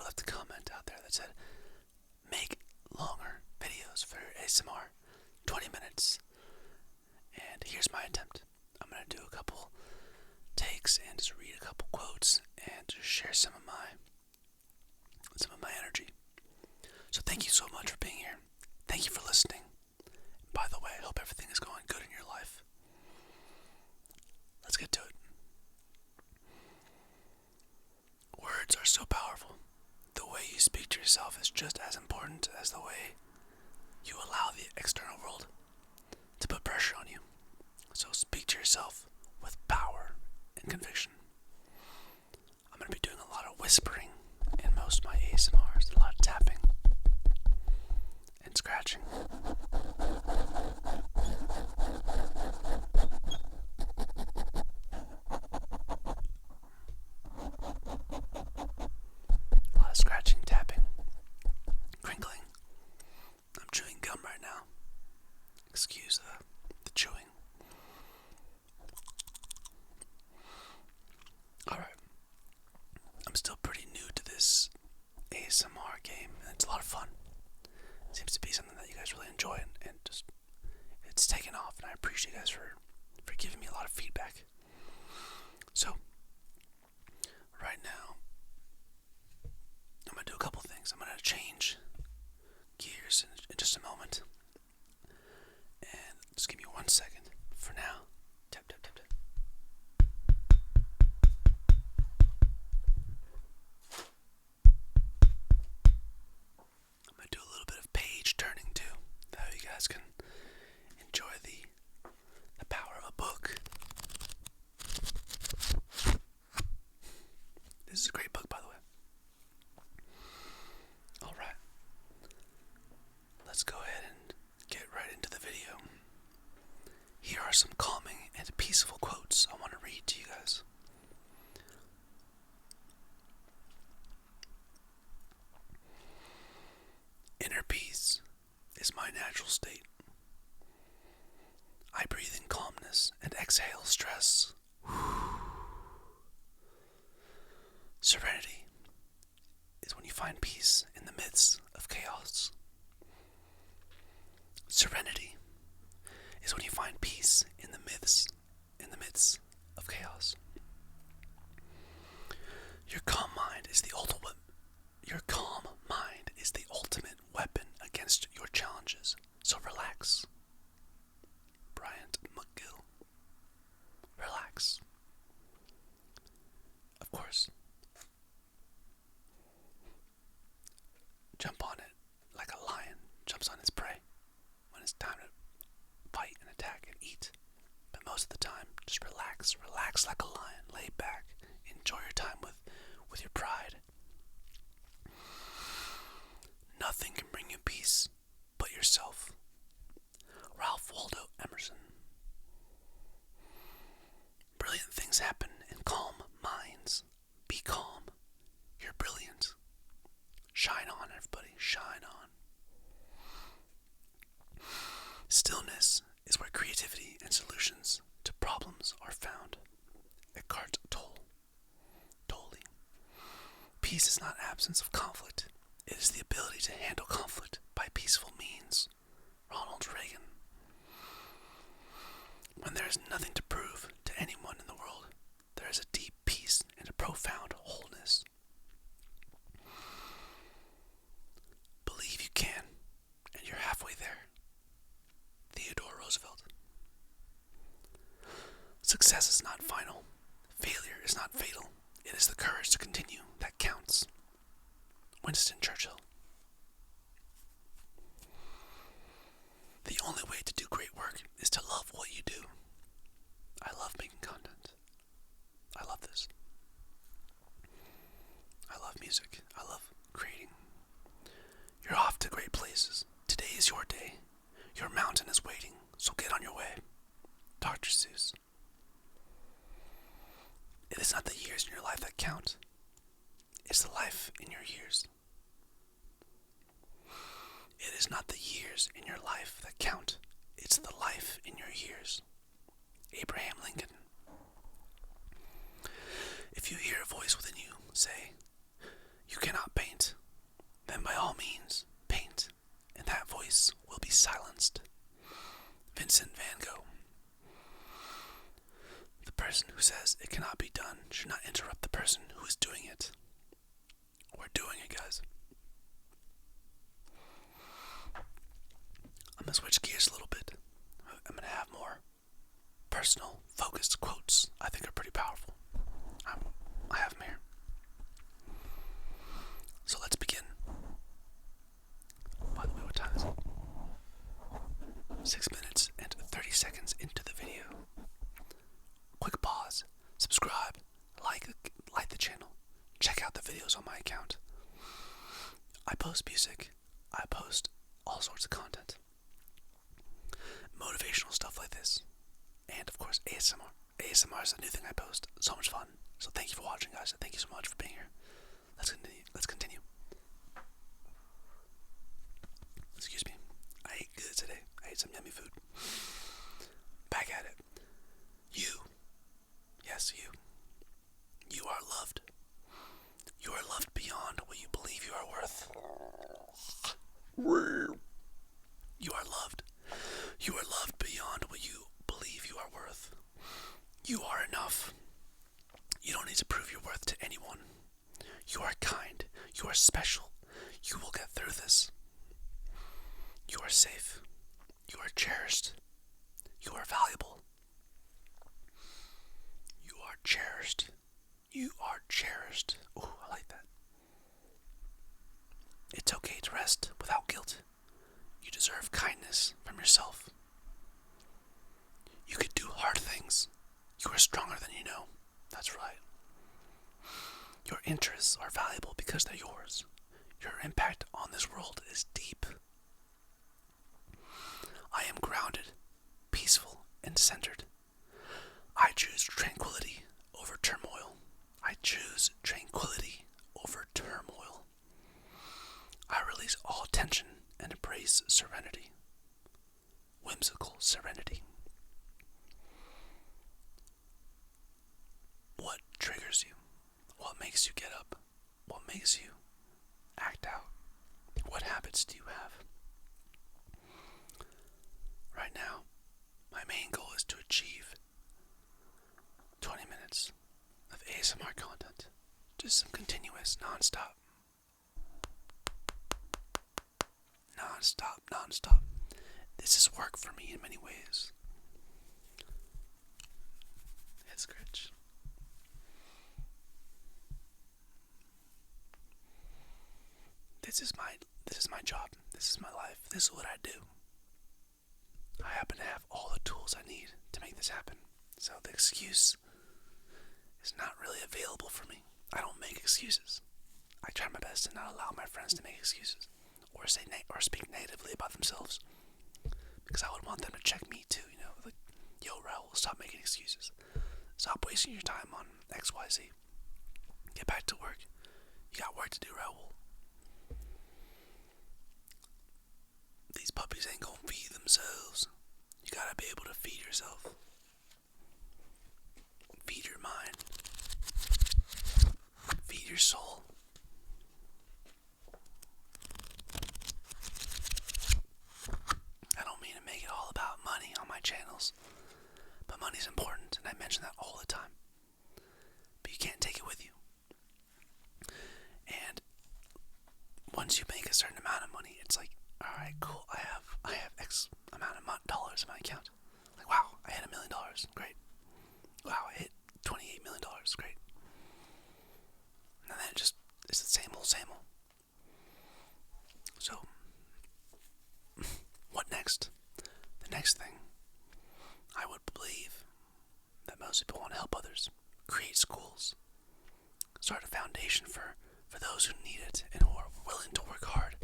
left a comment out there that said, make longer videos for ASMR, 20 minutes. And here's my attempt. I'm going to do a couple takes and just read a couple quotes and just share some of my energy. So thank you so much for being here. Thank you for listening. And by the way, I hope everything is going good in your life. Let's get to it. Words are so powerful. The way you speak to yourself is just as important as the way you allow the external world to put pressure on you. So speak to yourself with power and conviction. I'm going to be doing a lot of whispering in most of my ASMRs, a lot of tapping and scratching. A lot of scratching, tapping, crinkling. I'm chewing gum right now. Excuse the chewing. Alright. I'm still pretty new to this ASMR game, and it's a lot of fun. It seems to be something that you guys really enjoy, and just it's taken off, and I appreciate you guys for giving me a lot of feedback. So, right now, I'm going to do a couple things. I'm going to change gears in just a moment. And just give me 1 second. For now, tap, tap, tap, tap. I'm going to do a little bit of page turning too. That way you guys can enjoy the power of a book. This is a great book, by the way. Alright. Let's go ahead and get right into the video. Here are some calming and peaceful quotes I want to read to you guys. Inner peace is my natural state. I breathe in calmness and exhale stress. Serenity is when you find peace in the midst of chaos. Serenity is when you find peace in the midst of chaos. Your calm mind is the ultimate weapon against your challenges. So relax. Bryant McGill. Relax. Of course. Jump on it like a lion jumps on its prey when it's time to fight and attack and eat. But most of the time, just relax. Relax like a lion. Lay back. Enjoy your time with your pride. Nothing can bring you peace but yourself. Ralph Waldo Emerson. Brilliant things happen in calm minds. Be calm. You're brilliant. Shine on, everybody. Shine on. Stillness is where creativity and solutions to problems are found. Eckhart Tolle. Peace is not absence of conflict. It is the ability to handle conflict by peaceful means. Ronald Reagan. When there is nothing to prove to anyone in the world, there is a deep peace and a profound wholeness. Believe you can, and you're halfway there. Theodore Roosevelt. Success is not final. Failure is not fatal. It is the courage to continue that counts. Winston Churchill. The only way to do great work is to love what you do. I love making content. I love this. I love music. I love creating. You're off to great places. Today is your day. Your mountain is waiting, so get on your way. Dr. Seuss. It is not the years in your life that count. It's the life in your years. It is not the years in your life that count. It's the life in your years. Abraham Lincoln. If you hear a voice within you say, "You cannot paint," is doing it. We're doing it, guys. I'm going to switch gears a little bit. I'm going to have more personal, focused quotes I think are pretty powerful. I have them here. So let's begin. By the way, what time is it? 6 minutes and 30 seconds into the video. Quick pause. Subscribe. Like the channel. Check out the videos on my account. I post music. I post all sorts of content. Motivational stuff like this. And of course, ASMR. ASMR is a new thing I post. So much fun. So thank you for watching, guys. Thank you so much for being here. Let's continue. Excuse me. I ate good today. I ate some yummy food. Back at it. You. Yes, you. You are loved. You are loved beyond what you believe you are worth. You are loved. You are loved beyond what you believe you are worth. You are enough. You don't need to prove your worth to anyone. You are kind. You are special. You will get through this. You are safe. You are cherished. You are valuable. You are cherished. You are cherished. Ooh, I like that. It's okay to rest without guilt. You deserve kindness from yourself. You could do hard things. You are stronger than you know. That's right. Your interests are valuable because they're yours. Your impact on this world is deep. I am grounded, peaceful, and centered. I choose tranquility over turmoil. I choose tranquility over turmoil. I release all tension and embrace serenity. Whimsical serenity. What triggers you? What makes you get up? What makes you act out? What habits do you have? Right now, my main goal is to achieve 20 minutes of ASMR content. Just some continuous, non-stop. Non-stop. This is work for me in many ways. Head scratch. This is my job. This is my life. This is what I do. I happen to have all the tools I need to make this happen. So the excuse is not really available for me. I don't make excuses. I try my best to not allow my friends to make excuses or speak negatively about themselves, because I would want them to check me too. Like, yo, Raul, stop making excuses. Stop wasting your time on XYZ. Get back to work. You got work to do, Raul. These puppies ain't gonna feed themselves. You gotta be able to feed yourself. Feed your mind. Feed your soul. I don't mean to make it all about money on my channels, but money's important, and I mention that all the time. But you can't take it with you. And once you make a certain amount of money, it's like, alright, cool, I have X amount of dollars in my account. Like, wow, I hit $1 million. Great. Wow, I hit $28 million. Great. And then it's the same old. So, what next? The next thing, I would believe that most people want to help others. Create schools. Start a foundation for those who need it and who are willing to work hard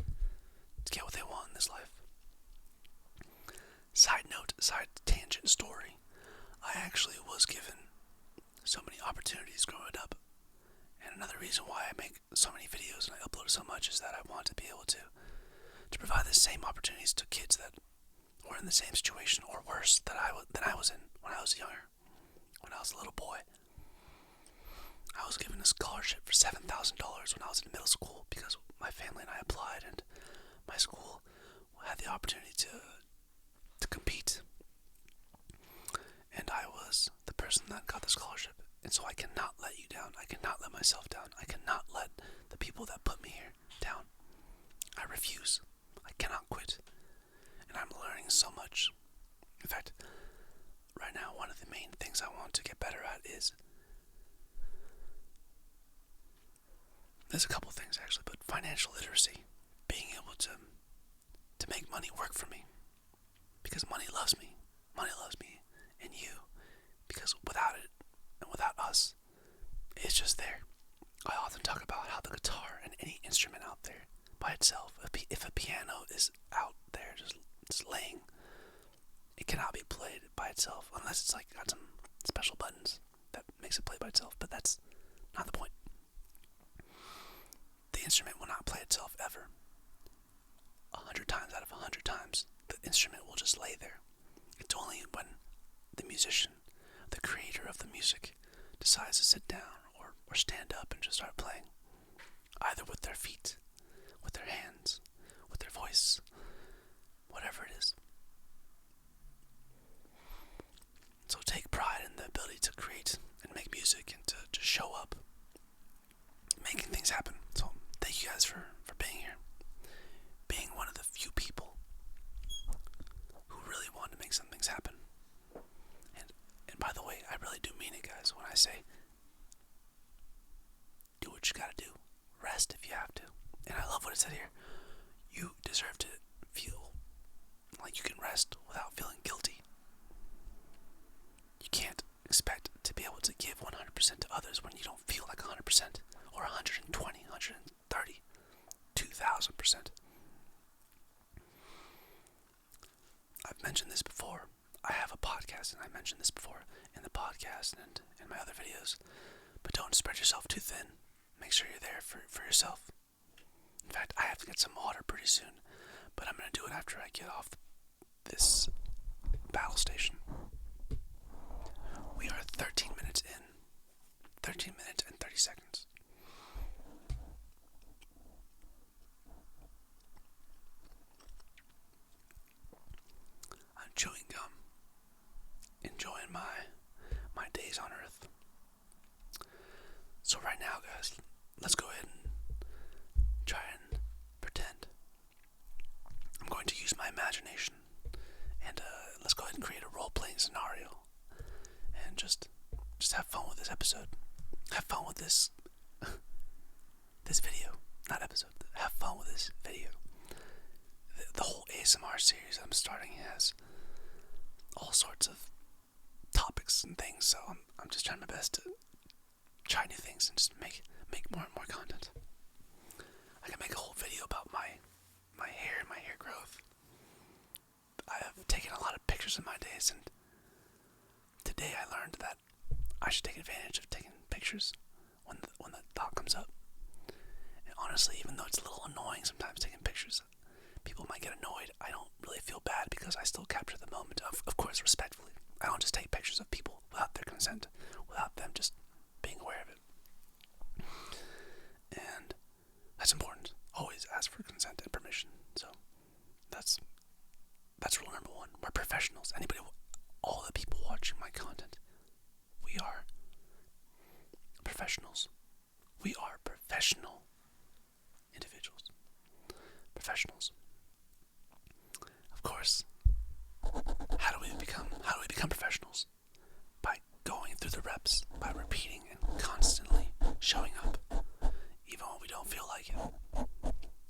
to get what they want in this life. Side note, side tangent story. I actually was given so many opportunities growing up. And another reason why I make so many videos and I upload so much is that I want to be able to provide the same opportunities to kids that were in the same situation or worse than I was in when I was younger, when I was a little boy. I was given a scholarship for $7,000 when I was in middle school because my family and I applied, and my school had the opportunity to compete. And I was the person that got the scholarship. And so I cannot let you down. I cannot let myself down. there's a couple things actually, but financial literacy, being able to make money work for me, because money loves me. Money loves me and you, because without it and without us, it's just there. I often talk about how the guitar and any instrument out there by itself, if a piano is out there just laying, it cannot be played by itself unless it's like got some special buttons that makes it play by itself. But that's not the point. The instrument will not play itself ever. 100 times out of 100 times, the instrument will just lay there. It's only when the musician, the creator of the music, decides to sit down or stand up and just start playing, either with their feet, with their hands, with their voice, whatever it is. So take pride in the ability to create and make music and to just show up, making things happen. So thank you guys for being here, being one of the few people who really want to make some things happen. And by the way, I really do mean it, guys, when I say do what you gotta do. Rest if you have to. And I love what it said here. You deserve to feel like you can rest without feeling guilty. You can't expect to be able to give 100% to others when you don't feel like 100% or 120, 130, 2,000%. I've mentioned this before. I have a podcast, and I mentioned this before in the podcast and in my other videos. But don't spread yourself too thin. Make sure you're there for yourself. In fact, I have to get some water pretty soon, but I'm going to do it after I get off this battle station. We are 13 minutes in. 13 minutes and 30 seconds. I'm chewing gum, enjoying my days on Earth. So right now, guys, let's go ahead and try and pretend. I'm going to use my imagination, and let's go ahead and create a role-playing scenario, and just have fun with this episode. Have fun with this video, not episode. Have fun with this video. The whole ASMR series I'm starting has all sorts of topics and things, so I'm just trying my best to try new things and just make more and more content. I can make a whole video about my hair and my hair growth. I have taken a lot of pictures in my days, and today I learned that I should take advantage of taking pictures when the thought comes up. And honestly, even though it's a little annoying sometimes taking pictures, people might get annoyed. I don't really feel bad because I still capture the moment, of course, respectfully. I don't just take pictures of people without their consent, without them just being aware of it. And that's important. Always ask for consent and permission. So that's rule number one. We're professionals. All the people watching my content, we are professionals. We are professional individuals. Professionals. Of course. How do we become professionals? By going through the reps, by repeating and constantly showing up, even when we don't feel like it.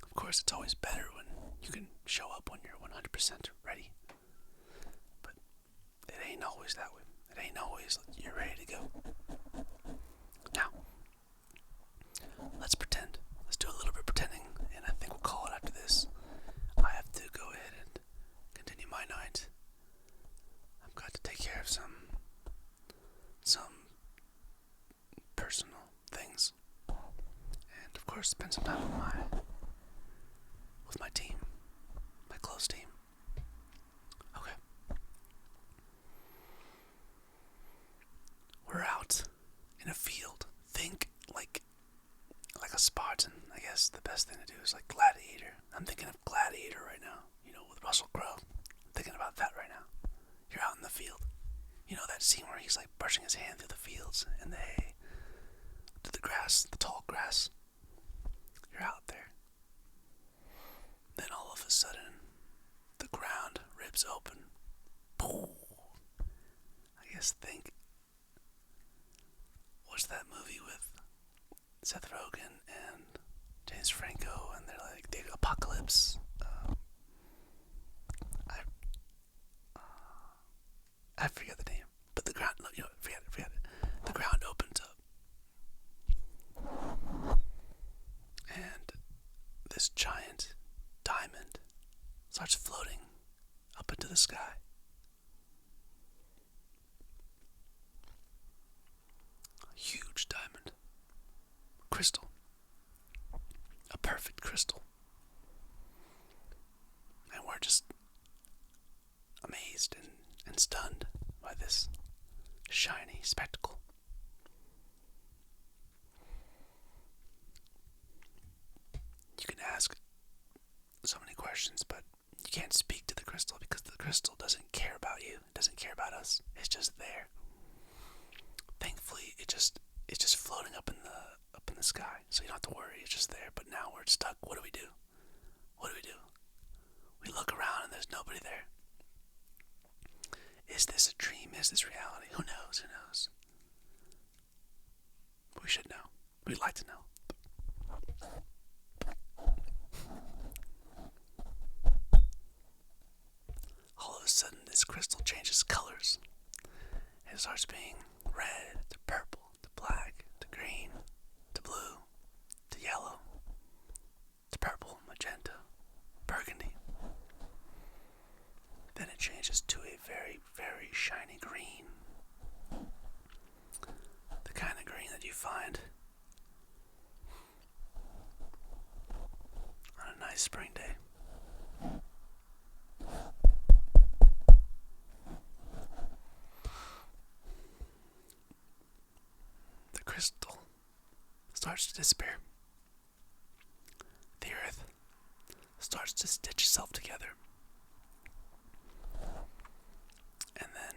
Of course, it's always better when you can show up when you're 100% ready. But it ain't always that way. It ain't always you're ready to go. Now, let's pretend. Let's do a little bit of pretending, and I think we'll call it after this. I have to go ahead and continue my night. I've got to take care of some personal things, and of course spend some time with my team, my close team. Okay. We're out in a field. Think like a Spartan. I guess the best thing to do is like Gladiator. I'm thinking of Gladiator right now, with Russell Crowe. I'm thinking about that right now. You're out in the field. You know that scene where he's like brushing his hand through the fields and the hay, to the grass, the tall grass. You're out there. Then all of a sudden, the ground rips open. Boom. I guess what's that movie with Seth Rogen and is Franco, and they're like the apocalypse. I I forget the name, but the ground. Forget it. The ground opens up, and this giant diamond starts floating up into the sky. A huge diamond. Crystal. A perfect crystal. And we're just amazed and stunned by this shiny spectacle. You can ask so many questions, but you can't speak to the crystal because the crystal doesn't care about you. It doesn't care about us. It's just there. Thankfully, it's just floating up in the sky, so you don't have to worry. It's just there. But now we're stuck. What do we do? What do we do? We look around and there's nobody there. Is this a dream? Is this reality? Who knows? Who knows? We should know. We'd like to know. All of a sudden, this crystal changes colors. It starts being red to purple to black to green to blue to yellow to purple, magenta, burgundy. Then it changes to a very, very shiny green. The kind of green that you find on a nice spring day. The crystal starts to disappear. The earth starts to stitch itself together. And then,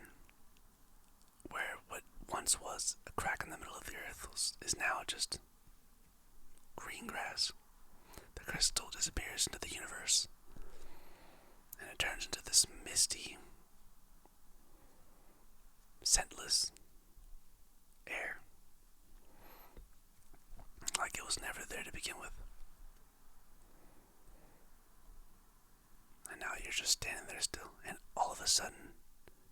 where what once was a crack in the middle of the earth is now just green grass. The crystal disappears into the universe, and it turns into this misty, scentless air, like it was never there to begin with. And now you're just standing there still, and all of a sudden,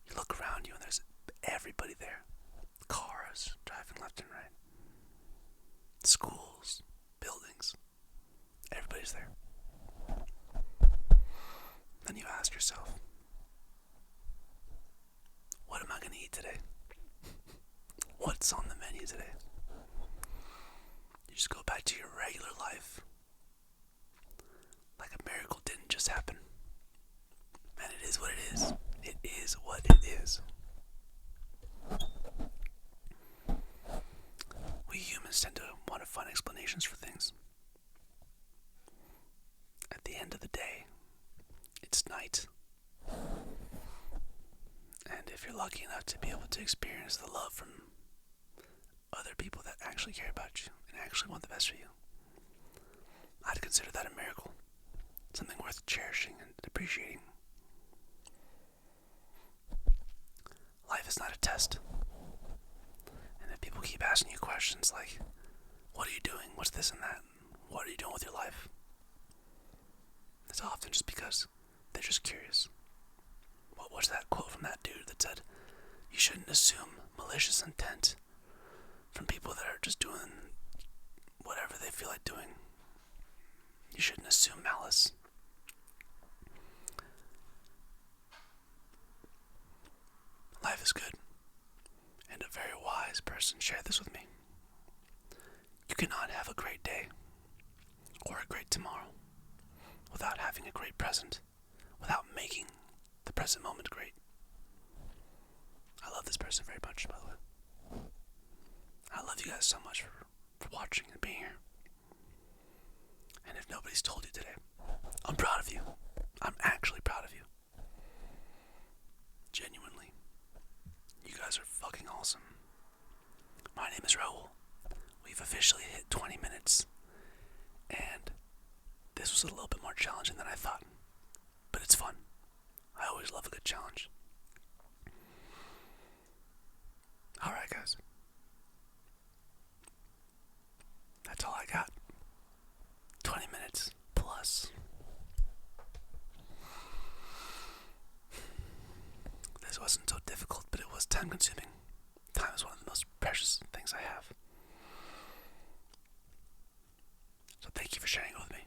you look around you and there's everybody there. Cars driving left and right. Schools, buildings. Everybody's there. Then you ask yourself, what am I going to eat today? What's on the menu today? You just go back to your regular life. Like a miracle didn't just happen. And it is what it is. It is what it is. We humans tend to want to find explanations for things. At the end of the day, it's night. And if you're lucky enough to be able to experience the love from other people that actually care about you and actually want the best for you, I'd consider that a miracle. Something worth cherishing and appreciating. Life is not a test. And if people keep asking you questions like, what are you doing? What's this and that? What are you doing with your life? It's often just because they're just curious. What was that quote from that dude that said, you shouldn't assume malicious intent from people that are just doing whatever they feel like doing. You shouldn't assume malice. Life is good. And a very wise person shared this with me. You cannot have a great day or a great tomorrow without having a great present, without making the present moment great. I love this person very much, by the way. I love you guys so much for watching and being here. And if nobody's told you today, I'm proud of you. I'm actually proud of you. Genuinely. You guys are fucking awesome. My name is Raul. We've officially hit 20 minutes. And this was a little bit more challenging than I thought. But it's fun. I always love a good challenge. Alright, guys. That's all I got. wasn't so difficult, but it was time consuming. Time is one of the most precious things I have. So thank you for sharing it with me.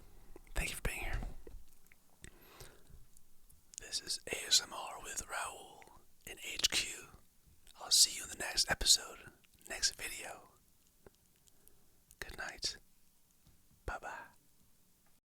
Thank you for being here. This is ASMR with Raul in HQ. I'll see you in the next episode, next video. Good night. Bye-bye.